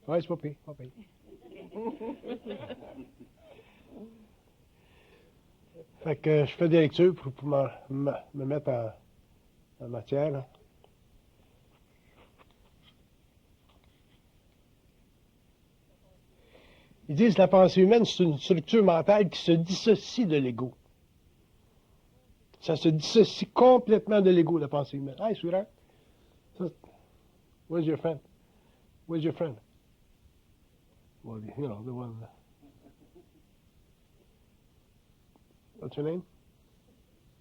Ouais, c'est pas pire, pas pire. Fait que je fais des lectures pour me mettre en matière, là. Ils disent que la pensée humaine, c'est une structure mentale qui se dissocie de l'ego. Ça se dissocie complètement de l'ego, la pensée humaine. Hi, sweetheart. Where's your friend? Where's your friend? Well, you know, the one. What's your name?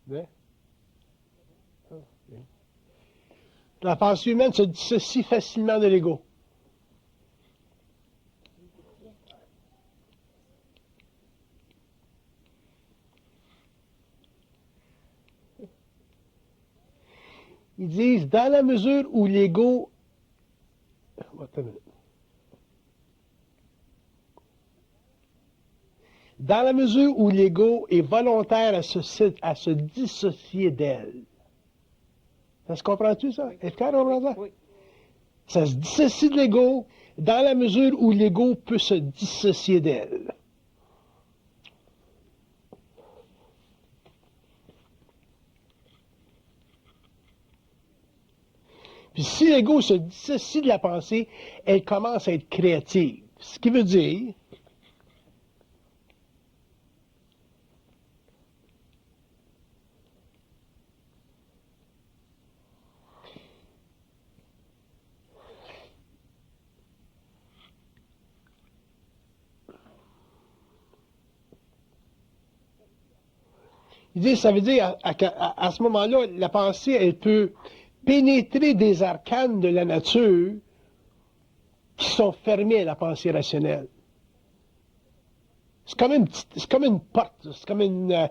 There? Oh, okay. La pensée humaine se dissocie facilement de l'ego. Ils disent, dans la mesure où l'ego... Attends une minute. Dans la mesure où l'ego est volontaire à se dissocier d'elle. Ça se comprend-tu, ça? Est-ce que tu comprends ça? Oui. Ça se dissocie de l'ego dans la mesure où l'ego peut se dissocier d'elle. Puis si l'ego se dissocie de la pensée, elle commence à être créative. Ce qui veut dire... Il dit, ça veut dire, à ce moment-là, la pensée, elle peut pénétrer des arcanes de la nature qui sont fermés à la pensée rationnelle. C'est comme une porte, c'est comme une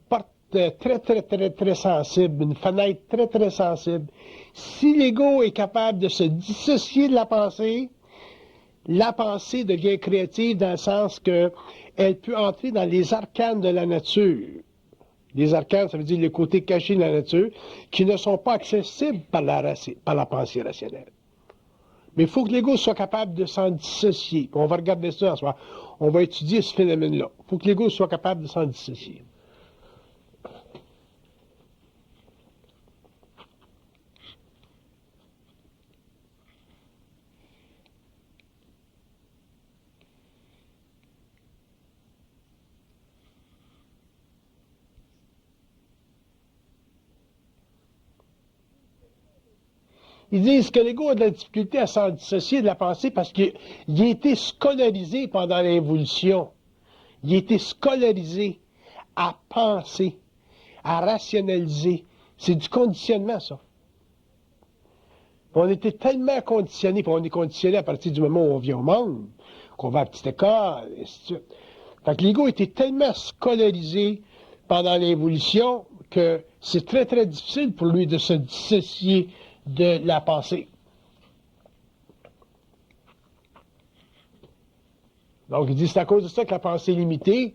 porte très, très, très, très sensible, une fenêtre très, très sensible. Si l'ego est capable de se dissocier de la pensée devient créative dans le sens que elle peut entrer dans les arcanes de la nature. Les arcanes, ça veut dire les côtés cachés de la nature, qui ne sont pas accessibles par la pensée rationnelle. Mais il faut que l'ego soit capable de s'en dissocier. On va regarder ça en soir. On va étudier ce phénomène-là. Il faut que l'ego soit capable de s'en dissocier. Ils disent que l'ego a de la difficulté à s'en dissocier de la pensée parce qu'il a été scolarisé pendant l'évolution. Il a été scolarisé à penser, à rationaliser. C'est du conditionnement, ça. On était tellement conditionnés, puis on est conditionné à partir du moment où on vient au monde, qu'on va à la petite école, et ainsi de suite. Fait que l'ego était tellement scolarisé pendant l'évolution que c'est très, très difficile pour lui de se dissocier de la pensée. Donc, il dit, c'est à cause de ça que la pensée est limitée.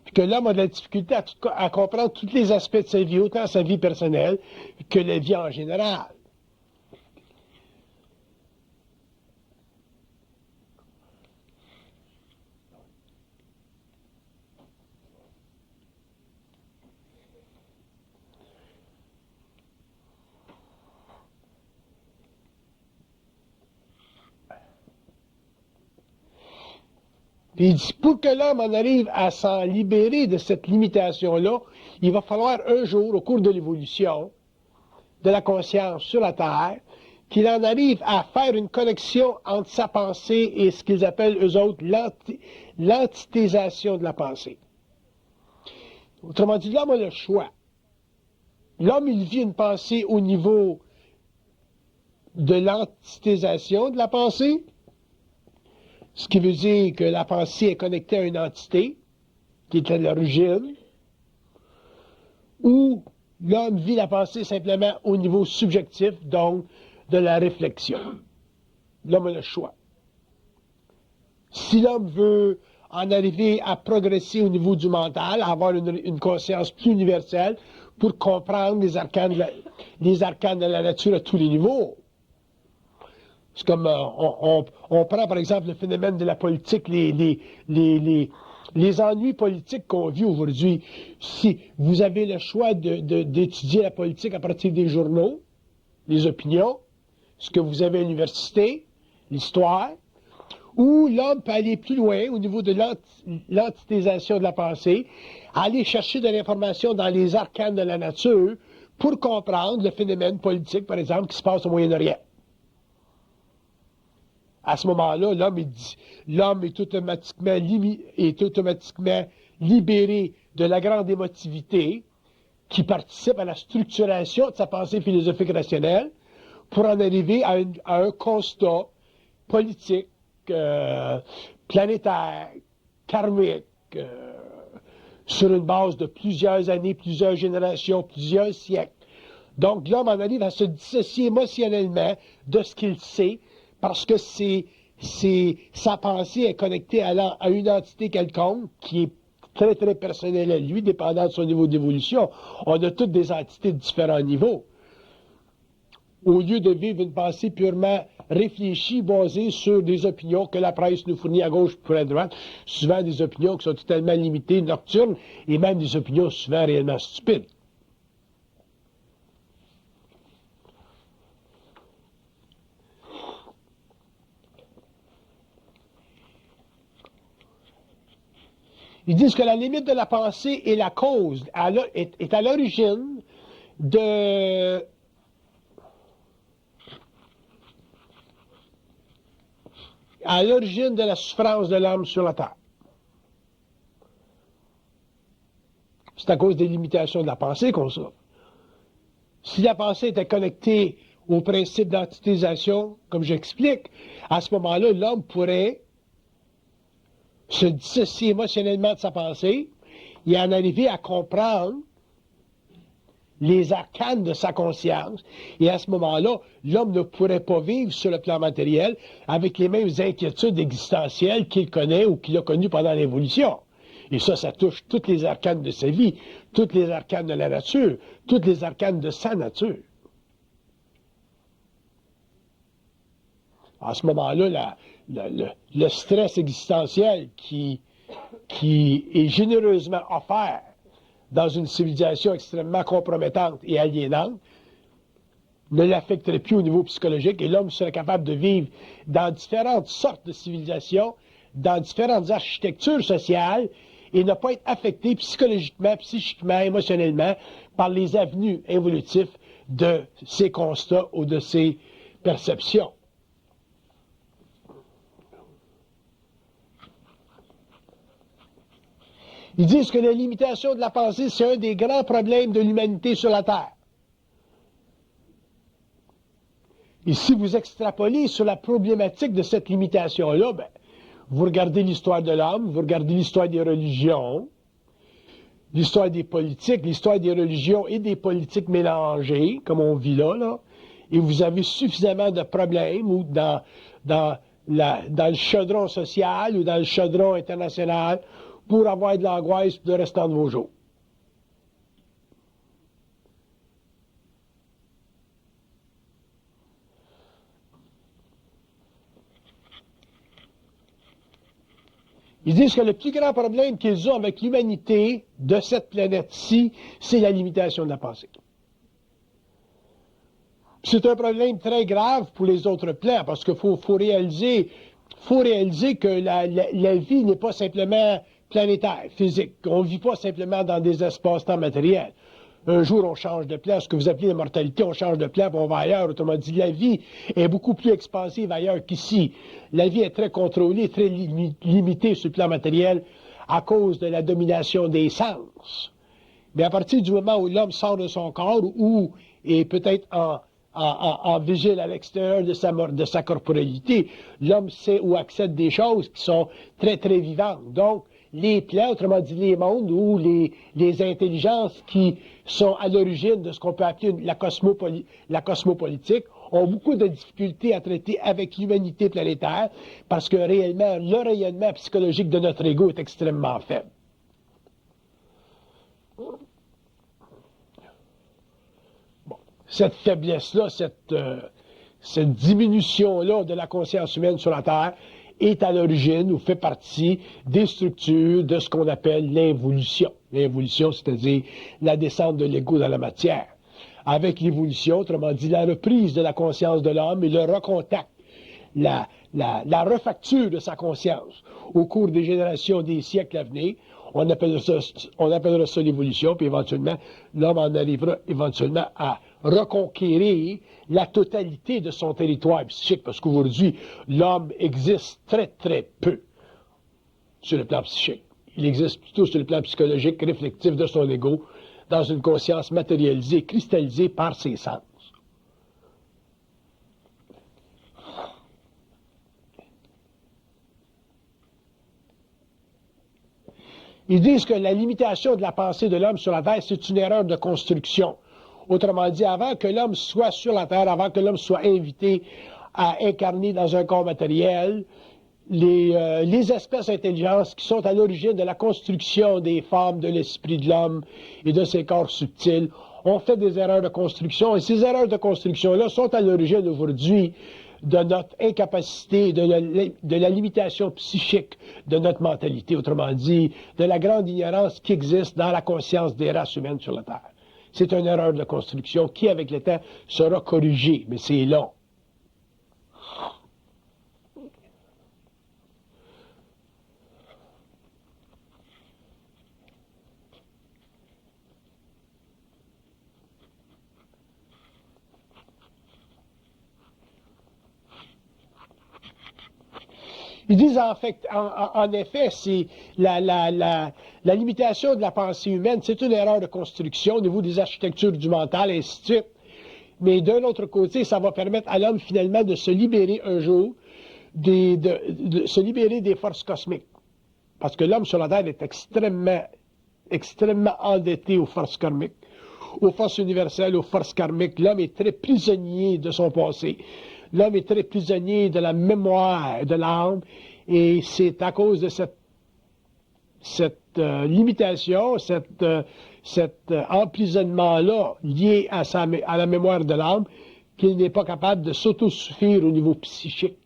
Puis que l'homme a de la difficulté à comprendre tous les aspects de sa vie, autant sa vie personnelle que la vie en général. Puis il dit, pour que l'homme en arrive à s'en libérer de cette limitation-là, il va falloir un jour, au cours de l'évolution de la conscience sur la Terre, qu'il en arrive à faire une connexion entre sa pensée et ce qu'ils appellent, eux autres, l'antitésation de la pensée. Autrement dit, l'homme a le choix. L'homme, il vit une pensée au niveau de l'antitésation de la pensée, ce qui veut dire que la pensée est connectée à une entité qui est à l'origine, ou l'homme vit la pensée simplement au niveau subjectif, donc de la réflexion. L'homme a le choix. Si l'homme veut en arriver à progresser au niveau du mental, à avoir une conscience plus universelle, pour comprendre les arcanes de la nature à tous les niveaux. C'est comme, on prend par exemple le phénomène de la politique, les ennuis politiques qu'on vit aujourd'hui. Si vous avez le choix d'étudier la politique à partir des journaux, les opinions, ce que vous avez à l'université, l'histoire, ou l'homme peut aller plus loin au niveau de l'antithéisation de la pensée, aller chercher de l'information dans les arcanes de la nature pour comprendre le phénomène politique, par exemple, qui se passe au Moyen-Orient. À ce moment-là, l'homme est automatiquement libéré de la grande émotivité qui participe à la structuration de sa pensée philosophique rationnelle pour en arriver à un constat politique, planétaire, karmique, sur une base de plusieurs années, plusieurs générations, plusieurs siècles. Donc l'homme en arrive à se dissocier émotionnellement de ce qu'il sait, parce que sa pensée est connectée à une entité quelconque qui est très, très personnelle à lui, dépendant de son niveau d'évolution. On a toutes des entités de différents niveaux. Au lieu de vivre une pensée purement réfléchie, basée sur des opinions que la presse nous fournit à gauche pour à droite, souvent des opinions qui sont totalement limitées, nocturnes, et même des opinions souvent réellement stupides. Ils disent que la limite de la pensée est la cause, est à l'origine de la souffrance de l'homme sur la terre. C'est à cause des limitations de la pensée qu'on souffre. Si la pensée était connectée au principe d'antithéisation, comme j'explique, à ce moment-là, l'homme pourrait se dissocier émotionnellement de sa pensée et en arriver à comprendre les arcanes de sa conscience. Et à ce moment-là, l'homme ne pourrait pas vivre sur le plan matériel avec les mêmes inquiétudes existentielles qu'il connaît ou qu'il a connues pendant l'évolution. Et ça touche toutes les arcanes de sa vie, toutes les arcanes de la nature, toutes les arcanes de sa nature. À ce moment-là, le stress existentiel qui est généreusement offert dans une civilisation extrêmement compromettante et aliénante ne l'affecterait plus au niveau psychologique et l'homme serait capable de vivre dans différentes sortes de civilisations, dans différentes architectures sociales et ne pas être affecté psychologiquement, psychiquement, émotionnellement par les avenues évolutives de ces constats ou de ces perceptions. Ils disent que la limitation de la pensée, c'est un des grands problèmes de l'humanité sur la Terre. Et si vous extrapolez sur la problématique de cette limitation-là, vous regardez l'histoire de l'homme, vous regardez l'histoire des religions, l'histoire des politiques, l'histoire des religions et des politiques mélangées, comme on vit là, et vous avez suffisamment de problèmes ou dans le chaudron social ou dans le chaudron international pour avoir de l'angoisse pour le restant de vos jours. Ils disent que le plus grand problème qu'ils ont avec l'humanité de cette planète-ci, c'est la limitation de la pensée. C'est un problème très grave pour les autres plans, parce qu'il faut réaliser que la vie n'est pas simplement planétaire, physique. On ne vit pas simplement dans des espaces-temps matériels. Un jour, on change de plan, ce que vous appelez l'immortalité, on change de plan, puis on va ailleurs. Autrement dit, la vie est beaucoup plus expansive ailleurs qu'ici. La vie est très contrôlée, très limitée sur le plan matériel à cause de la domination des sens. Mais à partir du moment où l'homme sort de son corps ou est peut-être en vigile à l'extérieur de sa corporalité, l'homme sait ou accepte des choses qui sont très, très vivantes. Donc, les plans, autrement dit les mondes ou les intelligences qui sont à l'origine de ce qu'on peut appeler la cosmopolitique ont beaucoup de difficultés à traiter avec l'humanité planétaire parce que réellement, le rayonnement psychologique de notre ego est extrêmement faible. cette faiblesse-là, cette diminution-là de la conscience humaine sur la Terre est à l'origine ou fait partie des structures de ce qu'on appelle l'involution. L'involution, c'est-à-dire la descente de l'ego dans la matière. Avec l'évolution, autrement dit, la reprise de la conscience de l'homme et le recontact, la refacture de sa conscience au cours des générations, des siècles à venir, on appellera ça l'évolution, puis éventuellement, l'homme en arrivera éventuellement à reconquérir la totalité de son territoire psychique, parce qu'aujourd'hui, l'homme existe très, très peu sur le plan psychique. Il existe plutôt sur le plan psychologique, réflectif de son ego, dans une conscience matérialisée, cristallisée par ses sens. Ils disent que la limitation de la pensée de l'homme sur la Terre, c'est une erreur de construction. Autrement dit, avant que l'homme soit sur la Terre, avant que l'homme soit invité à incarner dans un corps matériel, les espèces intelligentes qui sont à l'origine de la construction des formes de l'esprit de l'homme et de ses corps subtils ont fait des erreurs de construction. Et ces erreurs de construction-là sont à l'origine aujourd'hui de notre incapacité, de la limitation psychique de notre mentalité, autrement dit, de la grande ignorance qui existe dans la conscience des races humaines sur la Terre. C'est une erreur de construction qui, avec le temps, sera corrigée, mais c'est long. Ils disent en effet, c'est la limitation de la pensée humaine, c'est une erreur de construction au niveau des architectures du mental, et ainsi de suite. Mais d'un autre côté, ça va permettre à l'homme finalement de se libérer un jour, de se libérer des forces cosmiques. Parce que l'homme sur la Terre est extrêmement endetté aux forces karmiques, aux forces universelles, aux forces karmiques. L'homme est très prisonnier de son passé. L'homme est très prisonnier de la mémoire de l'âme, et c'est à cause de cette limitation, cet emprisonnement-là lié à la mémoire de l'âme, qu'il n'est pas capable de s'autosuffire au niveau psychique.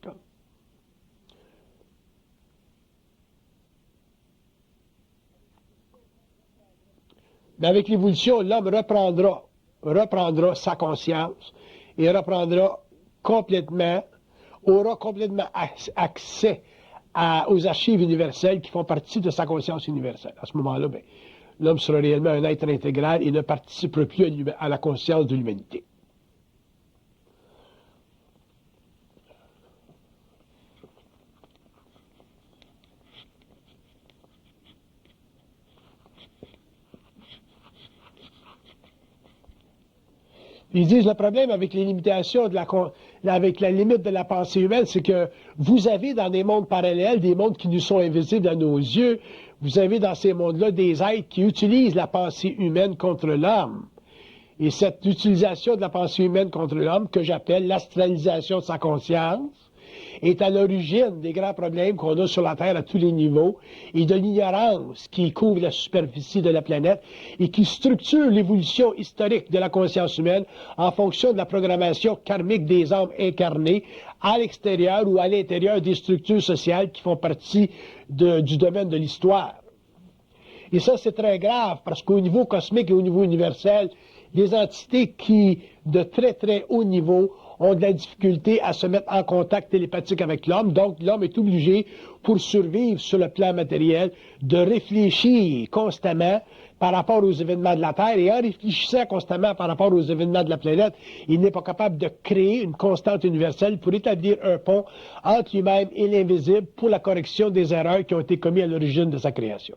Mais avec l'évolution, l'homme reprendra sa conscience et aura complètement accès aux archives universelles qui font partie de sa conscience universelle. À ce moment-là, l'homme sera réellement un être intégral et ne participera plus à la conscience de l'humanité. Ils disent le problème avec les limitations avec la limite de la pensée humaine, c'est que vous avez dans des mondes parallèles, des mondes qui nous sont invisibles à nos yeux, vous avez dans ces mondes-là des êtres qui utilisent la pensée humaine contre l'homme. Et cette utilisation de la pensée humaine contre l'homme, que j'appelle l'astralisation de sa conscience, est à l'origine des grands problèmes qu'on a sur la Terre à tous les niveaux et de l'ignorance qui couvre la superficie de la planète et qui structure l'évolution historique de la conscience humaine en fonction de la programmation karmique des âmes incarnées à l'extérieur ou à l'intérieur des structures sociales qui font partie du domaine de l'histoire. Et ça, c'est très grave parce qu'au niveau cosmique et au niveau universel, des entités qui, de très très haut niveau, ont de la difficulté à se mettre en contact télépathique avec l'homme. Donc, l'homme est obligé, pour survivre sur le plan matériel, de réfléchir constamment par rapport aux événements de la Terre. Et en réfléchissant constamment par rapport aux événements de la planète, il n'est pas capable de créer une constante universelle pour établir un pont entre lui-même et l'invisible pour la correction des erreurs qui ont été commises à l'origine de sa création.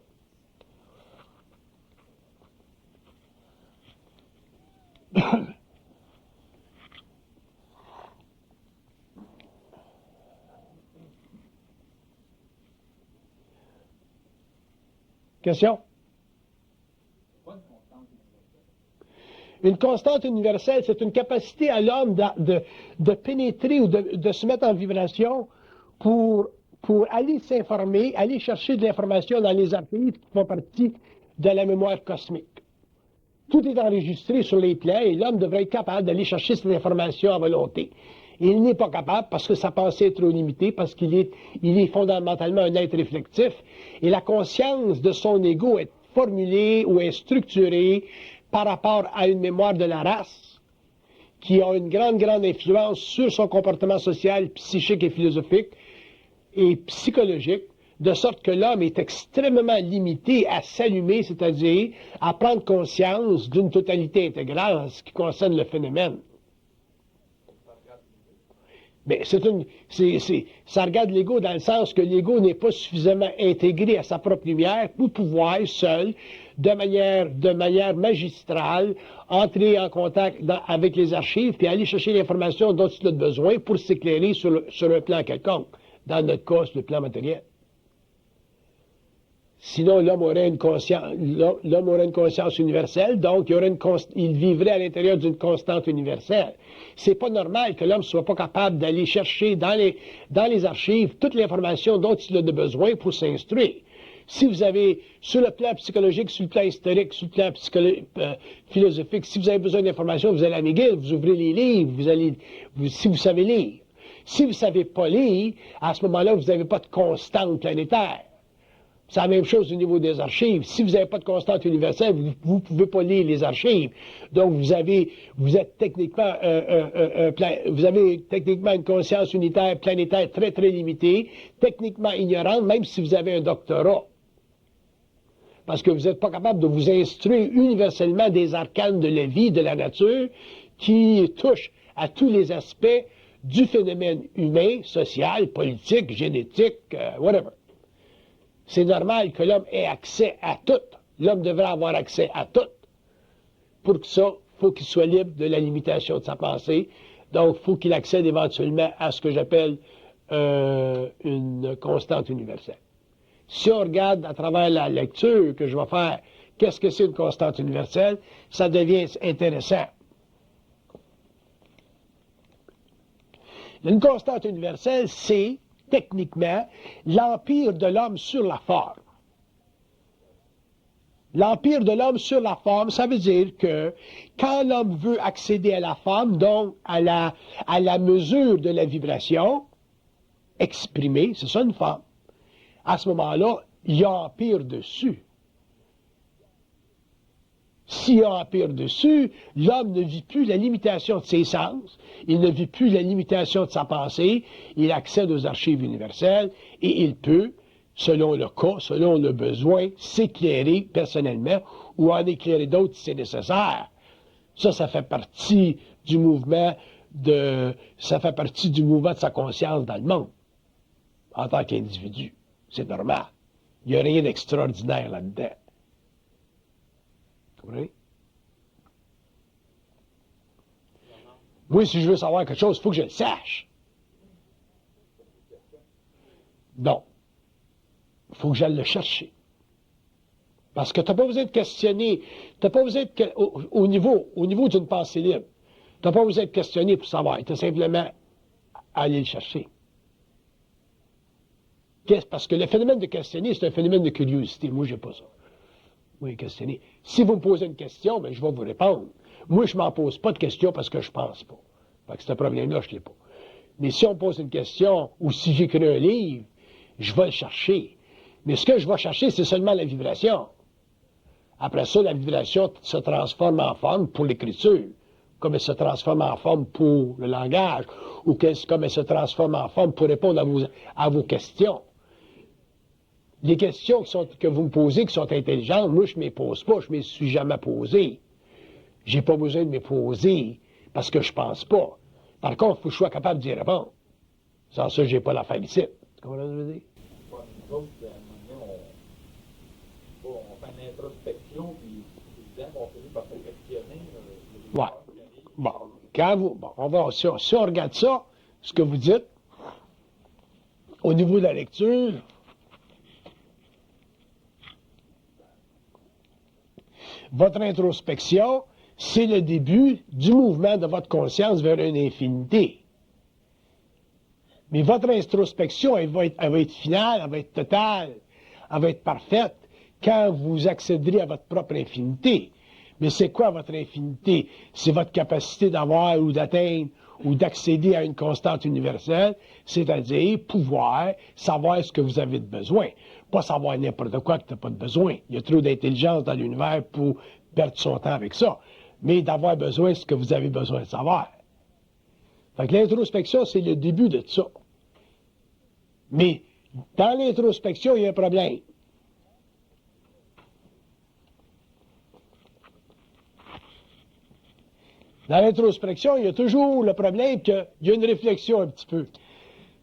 Question? Une constante universelle, c'est une capacité à l'homme de pénétrer ou de se mettre en vibration pour aller s'informer, aller chercher de l'information dans les archives qui font partie de la mémoire cosmique. Tout est enregistré sur les plans et l'homme devrait être capable d'aller chercher cette information à volonté. Et il n'est pas capable parce que sa pensée est trop limitée, parce qu'il est fondamentalement un être réflectif. Et la conscience de son ego est formulée ou est structurée par rapport à une mémoire de la race qui a une grande, grande influence sur son comportement social, psychique et philosophique et psychologique, de sorte que l'homme est extrêmement limité à s'allumer, c'est-à-dire à prendre conscience d'une totalité intégrale en ce qui concerne le phénomène. Mais ça regarde l'ego dans le sens que l'ego n'est pas suffisamment intégré à sa propre lumière pour pouvoir, seul, de manière magistrale, entrer en contact avec les archives et aller chercher l'information dont il a besoin pour s'éclairer sur un plan quelconque. Dans notre cas, sur le plan matériel. Sinon, l'homme aurait une conscience universelle, donc il vivrait à l'intérieur d'une constante universelle. C'est pas normal que l'homme soit pas capable d'aller chercher dans les archives toute l'information dont il a besoin pour s'instruire. Si vous avez, sur le plan psychologique, sur le plan historique, sur le plan philosophique, si vous avez besoin d'informations, vous allez à McGill, vous ouvrez les livres, si vous savez lire. Si vous ne savez pas lire, à ce moment-là, vous n'avez pas de constante planétaire. C'est la même chose au niveau des archives. Si vous n'avez pas de constante universelle, vous ne pouvez pas lire les archives. Donc, vous avez techniquement une conscience unitaire, planétaire très, très limitée, techniquement ignorante, même si vous avez un doctorat. Parce que vous n'êtes pas capable de vous instruire universellement des arcanes de la vie, de la nature, qui touchent à tous les aspects du phénomène humain, social, politique, génétique, whatever. C'est normal que l'homme ait accès à tout. L'homme devrait avoir accès à tout. Pour que ça, il faut qu'il soit libre de la limitation de sa pensée. Donc, il faut qu'il accède éventuellement à ce que j'appelle une constante universelle. Si on regarde à travers la lecture que je vais faire, qu'est-ce que c'est une constante universelle, ça devient intéressant. Une constante universelle, c'est, techniquement, l'empire de l'homme sur la forme. L'empire de l'homme sur la forme, ça veut dire que quand l'homme veut accéder à la forme, donc à la mesure de la vibration exprimée, c'est ça une forme, à ce moment-là, il y a empire dessus. S'il y a empire dessus, l'homme ne vit plus la limitation de ses sens, il ne vit plus la limitation de sa pensée, il accède aux archives universelles et il peut, selon le cas, selon le besoin, s'éclairer personnellement ou en éclairer d'autres si c'est nécessaire. Ça fait partie du mouvement de sa conscience dans le monde, en tant qu'individu. C'est normal. Il n'y a rien d'extraordinaire là-dedans. Oui. Moi, si je veux savoir quelque chose, il faut que je le sache. Non. Il faut que j'aille le chercher. Parce que tu n'as pas besoin de questionner. Tu n'as pas besoin de, au niveau d'une pensée libre. Tu n'as pas besoin de questionner pour savoir. Tu as simplement à aller le chercher. Parce que le phénomène de questionner, c'est un phénomène de curiosité. Moi, je n'ai pas ça. Oui, questionner. Si vous me posez une question, bien, je vais vous répondre. Moi, je ne m'en pose pas de questions parce que je ne pense pas. Fait que ce problème-là, je ne l'ai pas. Mais si on me pose une question ou si j'écris un livre, je vais le chercher. Mais ce que je vais chercher, c'est seulement la vibration. Après ça, la vibration se transforme en forme pour l'écriture, comme elle se transforme en forme pour le langage, ou comme elle se transforme en forme pour répondre à vos questions. Les questions que vous me posez, qui sont intelligentes, moi, je ne me les pose pas, je ne me les suis jamais posées. Je n'ai pas besoin de me poser parce que je ne pense pas. Par contre, il faut que je sois capable d'y répondre. Sans ça, je n'ai pas l'affaire ici. Tu comprends ce que je veux dire? Nous autres, on fait une introspection, puis on finit par se questionner. Ouais. Bon, si on regarde ça, ce que vous dites, au niveau de la lecture, votre introspection, c'est le début du mouvement de votre conscience vers une infinité. Mais votre introspection, elle va être finale, elle va être totale, elle va être parfaite quand vous accéderez à votre propre infinité. Mais c'est quoi votre infinité? C'est votre capacité d'avoir ou d'atteindre ou d'accéder à une constante universelle, c'est-à-dire pouvoir savoir ce que vous avez de besoin. Pas savoir n'importe quoi que tu n'as pas de besoin. Il y a trop d'intelligence dans l'univers pour perdre son temps avec ça. Mais d'avoir besoin de ce que vous avez besoin de savoir. Fait que l'introspection, c'est le début de ça. Mais dans l'introspection, il y a un problème. Dans l'introspection, il y a toujours le problème qu'il y a une réflexion un petit peu.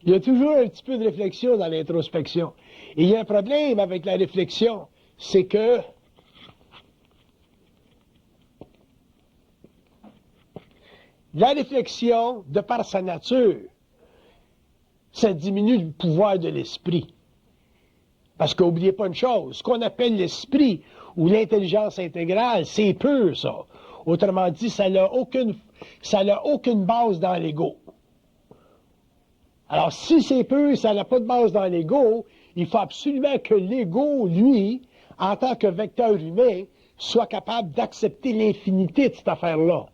Il y a toujours un petit peu de réflexion dans l'introspection. Et il y a un problème avec la réflexion, c'est que la réflexion, de par sa nature, ça diminue le pouvoir de l'esprit. Parce qu'oubliez pas une chose, ce qu'on appelle l'esprit ou l'intelligence intégrale, c'est pur, ça. Autrement dit, ça n'a aucune base dans l'ego. Alors, si c'est pur, ça n'a pas de base dans l'ego, il faut absolument que l'ego, lui, en tant que vecteur humain, soit capable d'accepter l'infinité de cette affaire-là.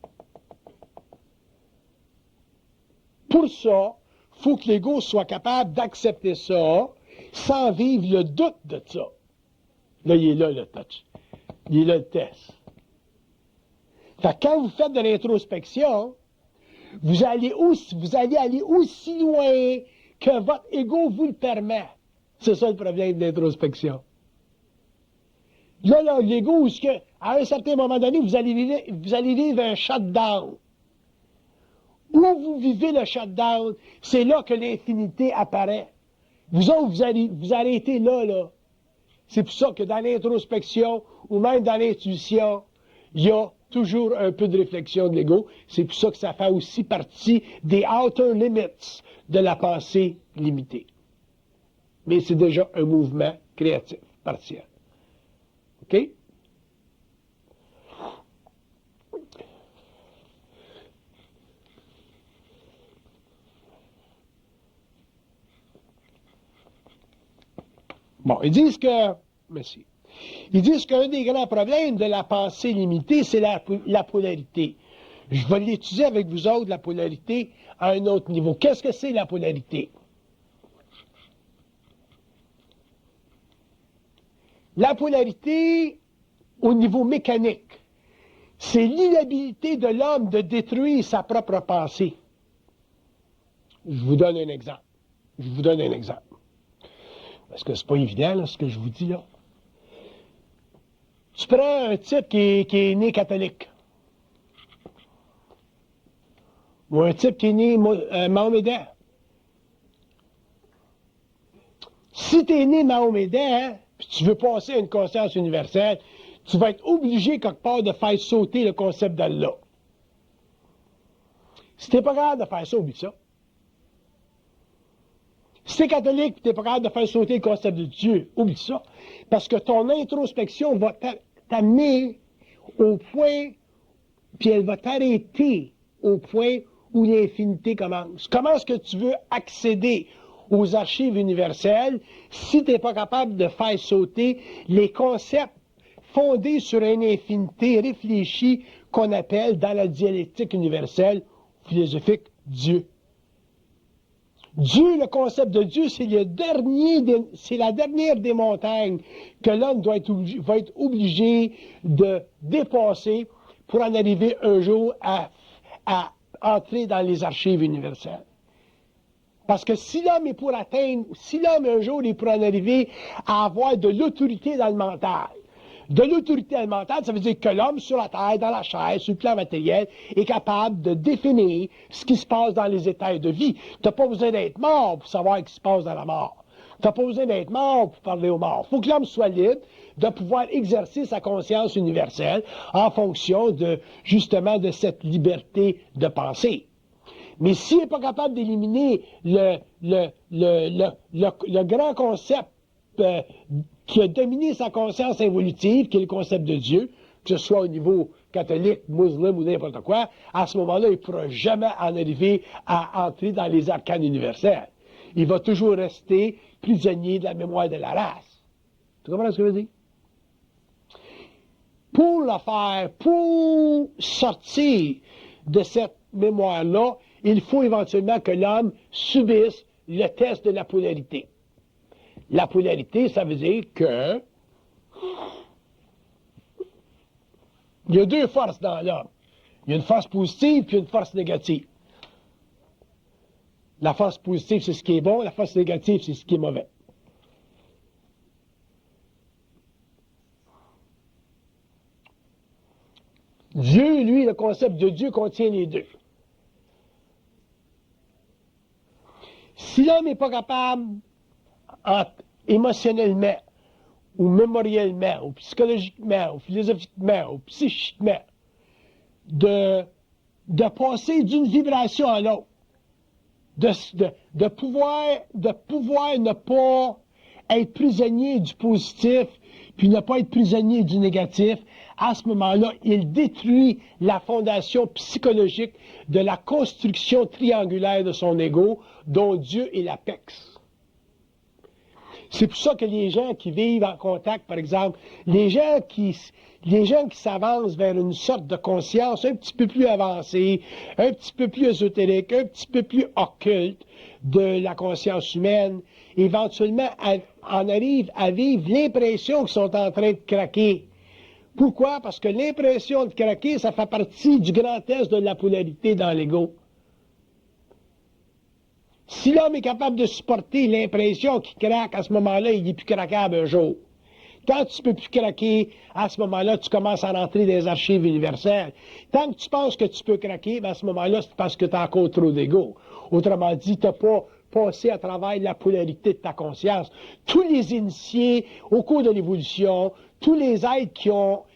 Pour ça, il faut que l'ego soit capable d'accepter ça sans vivre le doute de ça. Là, il est là, le touch. Il est là, le test. Fait que quand vous faites de l'introspection, vous allez aller aussi loin que votre ego vous le permet. C'est ça le problème de l'introspection. Là, l'ego, à un certain moment donné, vous allez vivre un shutdown. Où vous vivez le shutdown, c'est là que l'infinité apparaît. Vous autres, vous arrêtez là. C'est pour ça que dans l'introspection, ou même dans l'intuition, il y a toujours un peu de réflexion de l'ego. C'est pour ça que ça fait aussi partie des outer limits de la pensée limitée. Mais c'est déjà un mouvement créatif, partiel. OK? Bon, ils disent que... Merci. Ils disent qu'un des grands problèmes de la pensée limitée, c'est la polarité. Je vais l'étudier avec vous autres, la polarité, à un autre niveau. Qu'est-ce que c'est la polarité? La polarité, au niveau mécanique, c'est l'inhabilité de l'homme de détruire sa propre pensée. Je vous donne un exemple. Parce que c'est pas évident, là, ce que je vous dis, là. Tu prends un type qui est né catholique. Ou un type qui est né mahomédan. Si tu es né mahomédan, puis tu veux passer à une conscience universelle, tu vas être obligé quelque part de faire sauter le concept d'Allah. Si tu n'es pas capable de faire ça, oublie ça. Si tu es catholique et tu n'es pas capable de faire sauter le concept de Dieu, oublie ça. Parce que ton introspection va t'amener au point, puis elle va t'arrêter au point où l'infinité commence. Comment est-ce que tu veux accéder aux archives universelles si tu n'es pas capable de faire sauter les concepts fondés sur une infinité réfléchie qu'on appelle dans la dialectique universelle philosophique Dieu? Dieu, le concept de Dieu, c'est la dernière des montagnes que l'homme va être obligé de dépasser pour en arriver un jour à entrer dans les archives universelles. Parce que si l'homme un jour est pour en arriver à avoir de l'autorité dans le mental, de l'autorité dans le mental, ça veut dire que l'homme sur la terre, dans la chair, sur le plan matériel, est capable de définir ce qui se passe dans les états de vie. Tu n'as pas besoin d'être mort pour savoir ce qui se passe dans la mort. Tu n'as pas besoin d'être mort pour parler aux morts. Il faut que l'homme soit libre de pouvoir exercer sa conscience universelle en fonction justement de cette liberté de penser. Mais s'il n'est pas capable d'éliminer le grand concept qui a dominé sa conscience évolutive, qui est le concept de Dieu, que ce soit au niveau catholique, musulman ou n'importe quoi, à ce moment-là, il ne pourra jamais en arriver à entrer dans les arcanes universels. Il va toujours rester prisonnier de la mémoire de la race. Tu comprends ce que je veux dire? pour le faire, pour sortir de cette mémoire-là, il faut éventuellement que l'homme subisse le test de la polarité. La polarité, ça veut dire que il y a deux forces dans l'homme. Il y a une force positive puis une force négative. La force positive, c'est ce qui est bon. La force négative, c'est ce qui est mauvais. Dieu, lui, le concept de Dieu contient les deux. Si l'homme n'est pas capable, émotionnellement, ou mémoriellement, ou psychologiquement, ou philosophiquement, ou psychiquement, de passer d'une vibration à l'autre, de pouvoir ne pas être prisonnier du positif, puis ne pas être prisonnier du négatif, à ce moment-là, il détruit la fondation psychologique de la construction triangulaire de son ego, dont Dieu est l'apex. C'est pour ça que les gens qui vivent en contact, par exemple, les gens qui s'avancent vers une sorte de conscience un petit peu plus avancée, un petit peu plus ésotérique, un petit peu plus occulte de la conscience humaine, éventuellement en arrivent à vivre l'impression qu'ils sont en train de craquer. Pourquoi? Parce que l'impression de craquer, ça fait partie du grand test de la polarité dans l'ego. Si l'homme est capable de supporter l'impression qu'il craque, à ce moment-là, il n'est plus craquable un jour. Quand tu ne peux plus craquer, à ce moment-là, tu commences à rentrer dans les archives universelles. Tant que tu penses que tu peux craquer, à ce moment-là, c'est parce que tu as encore trop d'ego. Autrement dit, tu n'as pas passé à travers la polarité de ta conscience. Tous les initiés, au cours de l'évolution, tous les êtres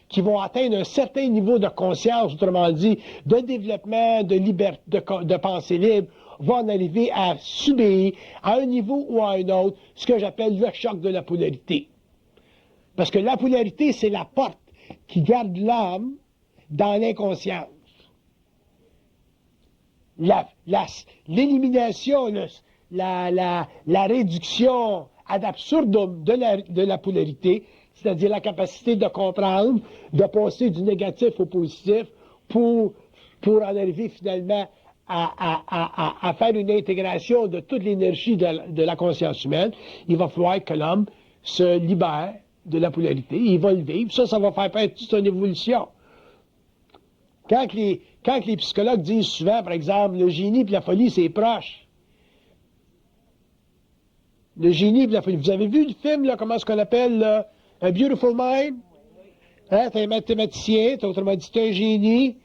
qui vont atteindre un certain niveau de conscience, autrement dit, de développement, de liberté, de pensée libre, vont en arriver à subir, à un niveau ou à un autre, ce que j'appelle le choc de la polarité. Parce que la polarité, c'est la porte qui garde l'homme dans l'inconscience. L'élimination, la réduction ad absurdum de la polarité, c'est-à-dire la capacité de comprendre, de passer du négatif au positif pour en arriver finalement à faire une intégration de toute l'énergie de la conscience humaine, il va falloir que l'homme se libère de la polarité. Il va le vivre. Ça va faire partie de son évolution. Quand les psychologues disent souvent, par exemple, le génie et la folie, c'est proche. Le génie et la folie. Vous avez vu le film, là, comment est-ce qu'on appelle A Beautiful Mind? Hein, t'es un mathématicien, autrement dit, t'es un génie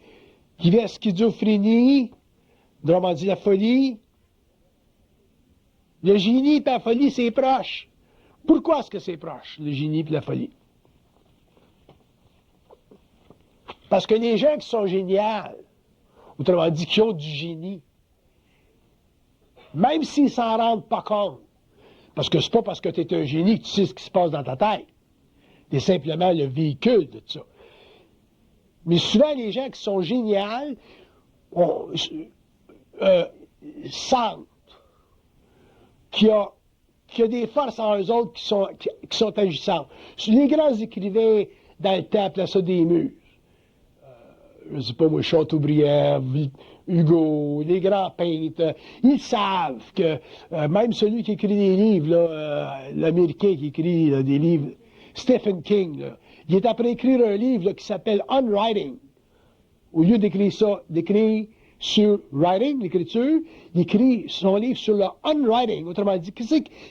qui vit à schizophrénie, autrement dit, la folie. Le génie et la folie, c'est proche. Pourquoi est-ce que c'est proche, le génie et la folie? Parce que les gens qui sont géniales, autrement dit, qui ont du génie, même s'ils s'en rendent pas compte, parce que c'est pas parce que tu es un génie que tu sais ce qui se passe dans ta tête. Tu es simplement le véhicule de ça. Mais souvent, les gens qui sont géniales sentent qu'il y a des forces en eux autres qui sont agissantes. Les grands écrivains dans le temps appelaient ça des muses. Je ne sais pas moi, Chateaubriand, Hugo, les grands peintres, ils savent que même celui qui écrit des livres, l'Américain qui écrit des livres, Stephen King, là, il est après écrire un livre là, qui s'appelle Unwriting. Au lieu d'écrire sur writing, l'écriture, il écrit son livre sur le unwriting. Autrement dit,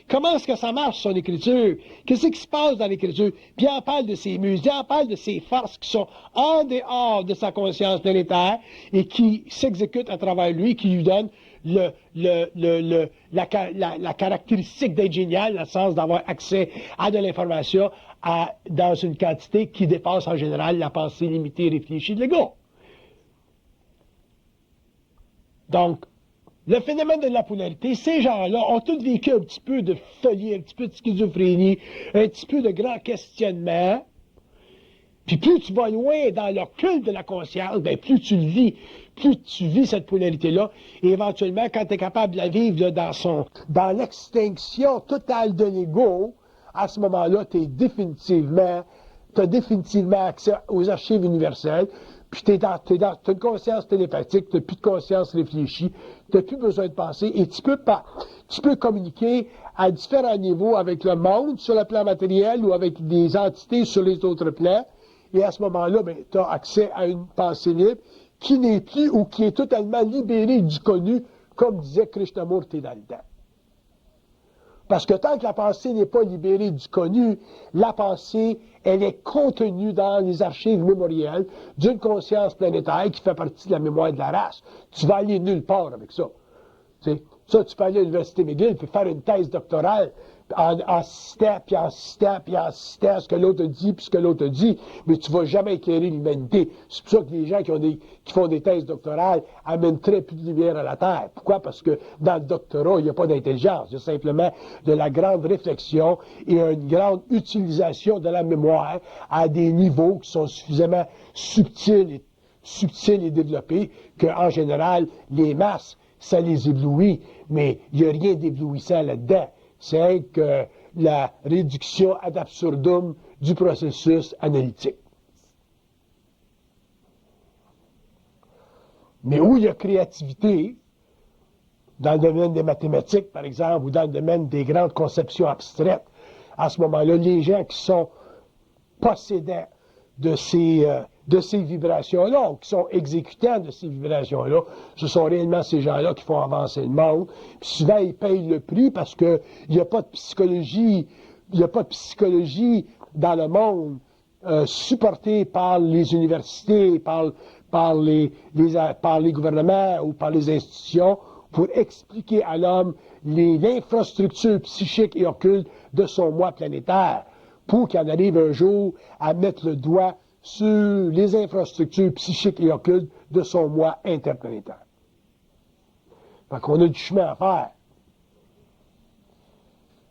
comment est-ce que ça marche, son écriture? Qu'est-ce qui se passe dans l'écriture? Puis il en parle de ses muses, il en parle de ses forces qui sont en dehors de sa conscience planétaire et qui s'exécutent à travers lui, qui lui donnent la caractéristique d'être génial, le sens d'avoir accès à de l'information dans une quantité qui dépasse en général la pensée limitée et réfléchie de l'ego. Donc, le phénomène de la polarité, ces gens-là ont tous vécu un petit peu de folie, un petit peu de schizophrénie, un petit peu de grand questionnement. Puis plus tu vas loin dans le culte de la conscience, bien plus tu le vis, plus tu vis cette polarité-là. Et éventuellement, quand tu es capable de la vivre là, dans l'extinction totale de l'ego, à ce moment-là, tu es définitivement as définitivement accès aux archives universelles, puis tu as une conscience télépathique, tu n'as plus de conscience réfléchie, tu n'as plus besoin de penser, et tu peux communiquer à différents niveaux avec le monde sur le plan matériel ou avec des entités sur les autres plans, et à ce moment-là, ben, tu as accès à une pensée libre qui n'est plus ou qui est totalement libérée du connu, comme disait Krishnamurti dans le temps. Parce que tant que la pensée n'est pas libérée du connu, la pensée, elle est contenue dans les archives mémorielles d'une conscience planétaire qui fait partie de la mémoire de la race. Tu vas aller nulle part avec ça. Tu sais, ça, tu peux aller à l'Université McGill puis faire une thèse doctorale en citant, puis en citant, puis en citant ce que l'autre dit, puis ce que l'autre dit, mais tu ne vas jamais éclairer l'humanité. C'est pour ça que les gens qui font des thèses doctorales amènent très peu de lumière à la Terre. Pourquoi? Parce que dans le doctorat, il n'y a pas d'intelligence. Il y a simplement de la grande réflexion et une grande utilisation de la mémoire à des niveaux qui sont suffisamment subtils et développés qu'en général, les masses, ça les éblouit, mais il n'y a rien d'éblouissant là-dedans. C'est que la réduction ad absurdum du processus analytique. Mais où il y a créativité, dans le domaine des mathématiques, par exemple, ou dans le domaine des grandes conceptions abstraites, à ce moment-là, les gens qui sont possédants de ces vibrations-là, ou qui sont exécutants de ces vibrations-là, ce sont réellement ces gens-là qui font avancer le monde. Puis souvent, ils payent le prix parce qu'il n'y a pas de psychologie, dans le monde supportée par les universités, par les gouvernements ou par les institutions pour expliquer à l'homme l'infrastructure psychique et occulte de son moi planétaire, pour qu'il en arrive un jour à mettre le doigt sur les infrastructures psychiques et occultes de son moi interplanétaire. Fait qu'on a du chemin à faire.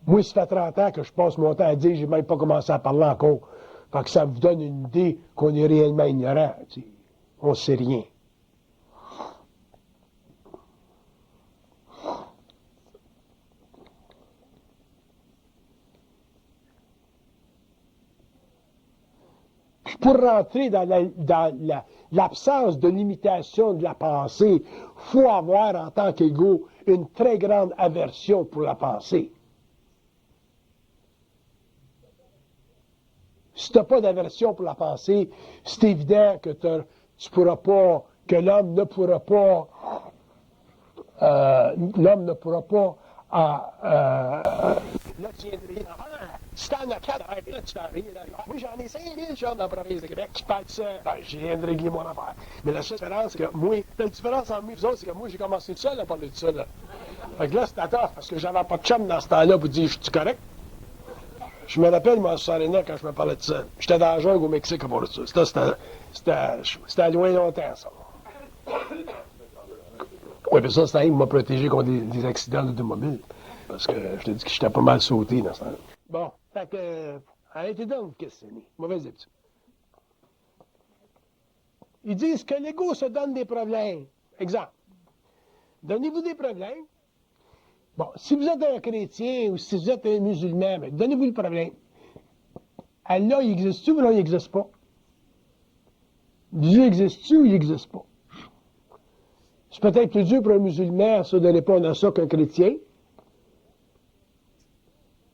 Moi, ça fait 30 ans que je passe mon temps à dire, j'ai même pas commencé à parler encore. Fait que ça vous donne une idée qu'on est réellement ignorant. Tu sais. On ne sait rien. Pour rentrer dans l'absence de limitation de la pensée, il faut avoir en tant qu'ego une très grande aversion pour la pensée. Si tu n'as pas d'aversion pour la pensée, c'est évident que l'homme ne pourra pas là, tu viens de rire. Si t'en as 4, là, tu vas rire. Moi, j'en ai 5000 gens dans la province de Québec qui parlent de ça. Ben, je viens de régler mon affaire. Mais la seule différence, c'est que moi, la différence entre moi et vous autres, c'est que moi, j'ai commencé tout seul à parler de ça, là. Fait que là, c'était tough, parce que j'avais pas de chum dans ce temps-là pour dire, je suis correct. Je me rappelle, moi, à Sarena, quand je me parlais de ça. J'étais dans la jungle au Mexique à parler de ça. C'était loin longtemps, ça. Oui, mais ça, c'est m'a protégé contre des accidents d'automobile. Parce que je te dis que j'étais pas mal sauté dans ce temps-là. Bon, fait que, arrêtez donc de questionner. Mauvaise habitude. Ils disent que l'ego se donne des problèmes. Exemple. Donnez-vous des problèmes. Bon, si vous êtes un chrétien ou si vous êtes un musulman, ben, donnez-vous le problème. Allah, il existe-tu ou non, il n'existe pas? Dieu existe-tu ou il n'existe pas? C'est peut-être plus dur pour un musulman de répondre à ça qu'un chrétien.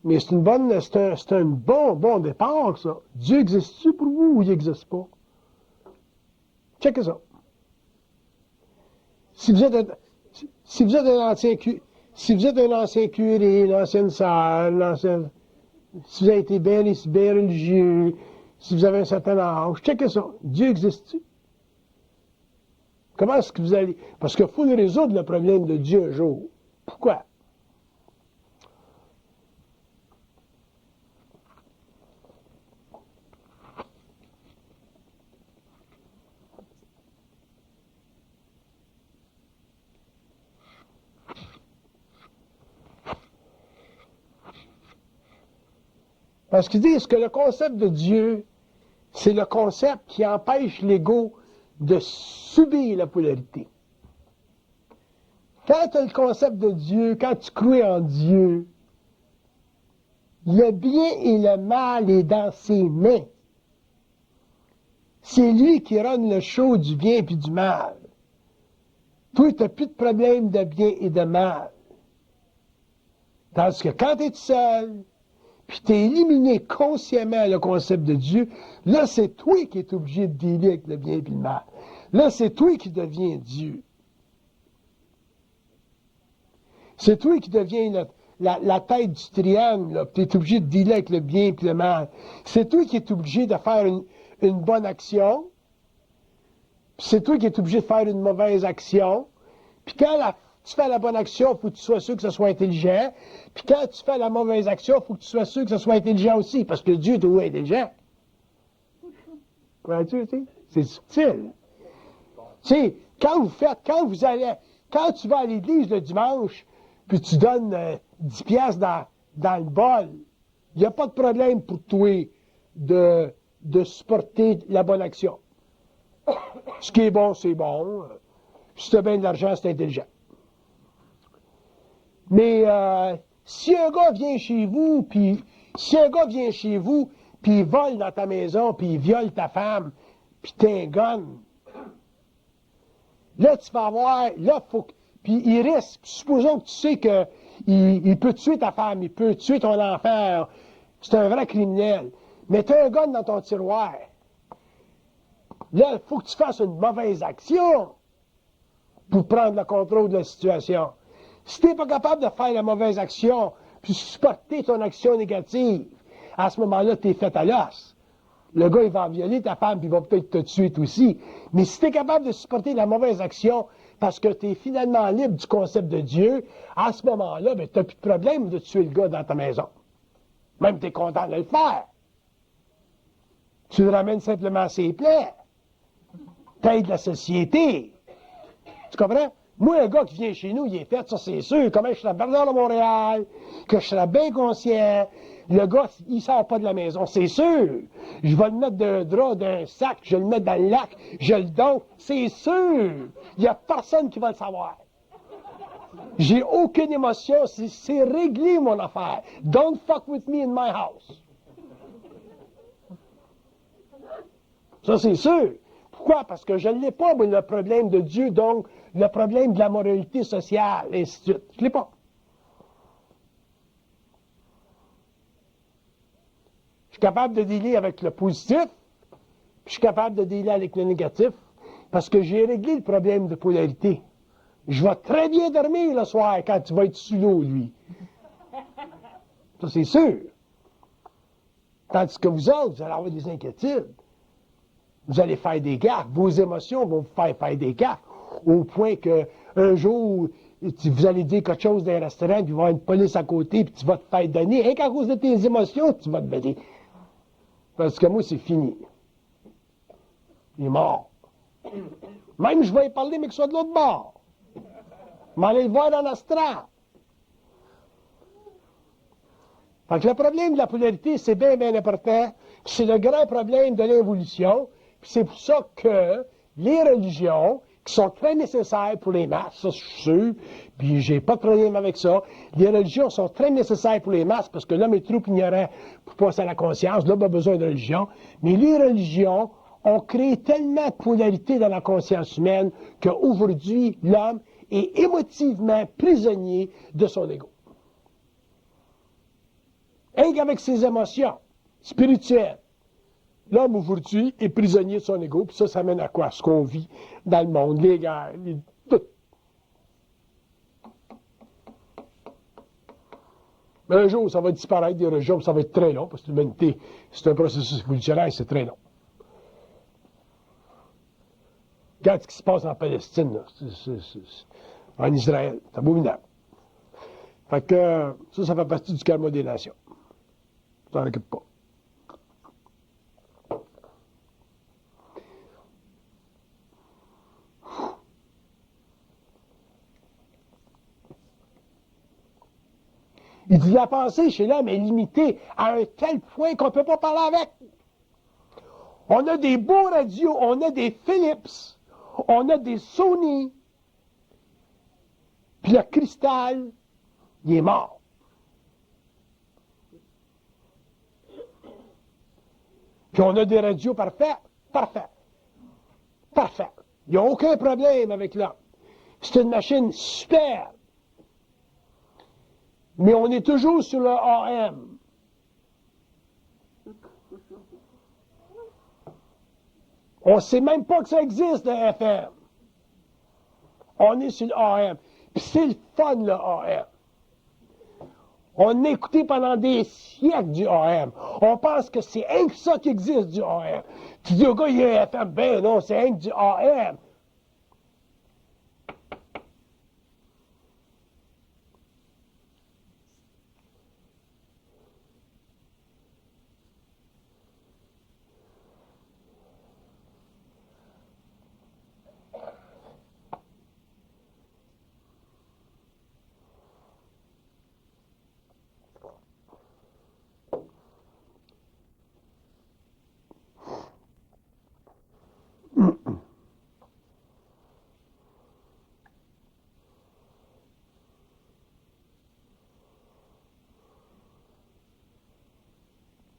Mais c'est un bon départ, ça. Dieu existe-tu pour vous ou il n'existe pas? Checkez ça. Si vous êtes un ancien curé, une ancienne sœur, si vous avez été bien religieux, si vous avez un certain âge, checkez ça. Dieu existe-tu? Comment est-ce que vous allez... Parce qu'il faut résoudre le problème de Dieu un jour. Pourquoi? Parce qu'ils disent que le concept de Dieu, c'est le concept qui empêche l'ego de subir la polarité. Quand tu as le concept de Dieu, quand tu crois en Dieu, le bien et le mal est dans ses mains. C'est lui qui run le show du bien et du mal. Toi, tu n'as plus de problème de bien et de mal. Tandis que quand tu es tout seul, puis tu as éliminé consciemment le concept de Dieu, là, c'est toi qui es obligé de dealer avec le bien et le mal. Là, c'est toi qui deviens Dieu. C'est toi qui deviens la tête du triangle, tu es obligé de dealer avec le bien et le mal. C'est toi qui es obligé de faire une bonne action, puis c'est toi qui es obligé de faire une mauvaise action. Puis quand tu fais la bonne action, il faut que tu sois sûr que ce soit intelligent. Puis quand tu fais la mauvaise action, il faut que tu sois sûr que ce soit intelligent aussi, parce que Dieu est toujours intelligent. Comprends-tu, tu sais? C'est subtil. Tu sais, quand tu vas à l'église le dimanche, puis tu donnes 10 piastres dans le bol, il n'y a pas de problème pour toi de supporter la bonne action. Ce qui est bon, c'est bon. Si tu as bien de l'argent, c'est intelligent. Mais si un gars vient chez vous, puis il vole dans ta maison, puis il viole ta femme, puis t'es un gun, là, tu vas avoir, là, faut que, puis il risque, supposons que tu sais qu'il peut tuer ta femme, il peut tuer ton enfant, c'est un vrai criminel, mais tu as un gun dans ton tiroir. Là, il faut que tu fasses une mauvaise action pour prendre le contrôle de la situation. Si tu n'es pas capable de faire la mauvaise action, puis supporter ton action négative, à ce moment-là, tu es fait à l'os. Le gars, il va violer ta femme, puis il va peut-être te tuer toi aussi. Mais si tu es capable de supporter la mauvaise action parce que tu es finalement libre du concept de Dieu, à ce moment-là, ben, tu n'as plus de problème de tuer le gars dans ta maison. Même tu es content de le faire. Tu le ramènes simplement à ses plaies. T'aides la société. Tu comprends? Moi, un gars qui vient chez nous, il est fait, ça c'est sûr. Comment je serais bien dans Montréal, que je serais bien conscient. Le gars, il sort pas de la maison, c'est sûr. Je vais le mettre d'un drap, d'un sac, je vais le mettre dans le lac, je le donne, c'est sûr. Il n'y a personne qui va le savoir. J'ai aucune émotion, c'est réglé mon affaire. Don't fuck with me in my house. Ça c'est sûr. Pourquoi? Parce que je ne l'ai pas, moi, le problème de Dieu, donc le problème de la moralité sociale, et ainsi de suite. Je ne l'ai pas. Je suis capable de dealer avec le positif, puis je suis capable de dealer avec le négatif, parce que j'ai réglé le problème de polarité. Je vais très bien dormir le soir quand tu vas être sous l'eau, lui. Ça, c'est sûr. Tandis que vous autres, vous allez avoir des inquiétudes. Vous allez faire des gaffes. Vos émotions vont vous faire des gaffes. Au point qu'un jour, vous allez dire quelque chose dans un restaurant, puis il va y avoir une police à côté, puis tu vas te faire donner. Rien qu'à cause de tes émotions, tu vas te donner. Parce que moi, c'est fini. Il est mort. Même je vais y parler, mais qu'il soit de l'autre bord. Je vais aller le voir dans l'astral. Fait que le problème de la polarité, c'est bien, bien important. C'est le grand problème de l'évolution. Puis c'est pour ça que les religions, qui sont très nécessaires pour les masses, ça je suis sûr, puis j'ai pas de problème avec ça, les religions sont très nécessaires pour les masses parce que l'homme est trop ignorant pour passer à la conscience, l'homme a besoin de religion, mais les religions ont créé tellement de polarité dans la conscience humaine qu'aujourd'hui, l'homme est émotivement prisonnier de son ego. Rien qu'avec ses émotions spirituelles. L'homme aujourd'hui est prisonnier de son ego, puis ça mène à quoi? Ce qu'on vit dans le monde, les guerres, tout. Mais un jour, ça va disparaître des religions, ça va être très long, parce que l'humanité, c'est un processus évolutionnaire, c'est très long. Regarde ce qui se passe en Palestine, là. En Israël, c'est abominable. Fait que ça fait partie du karma des nations. Ça n'en occupe pas. Il dit la pensée chez l'homme est limitée à un tel point qu'on ne peut pas parler avec. On a des beaux radios, on a des Philips, on a des Sony, puis le cristal, il est mort. Puis on a des radios parfaits, parfaits. parfait. Il n'y a aucun problème avec l'homme. C'est une machine superbe. Mais on est toujours sur le AM. On ne sait même pas que ça existe, le FM. On est sur le AM. Puis c'est le fun, le AM. On a écouté pendant des siècles du AM. On pense que c'est rien que ça qui existe du AM. Tu dis au gars, il y a un FM. Ben non, c'est rien que du AM.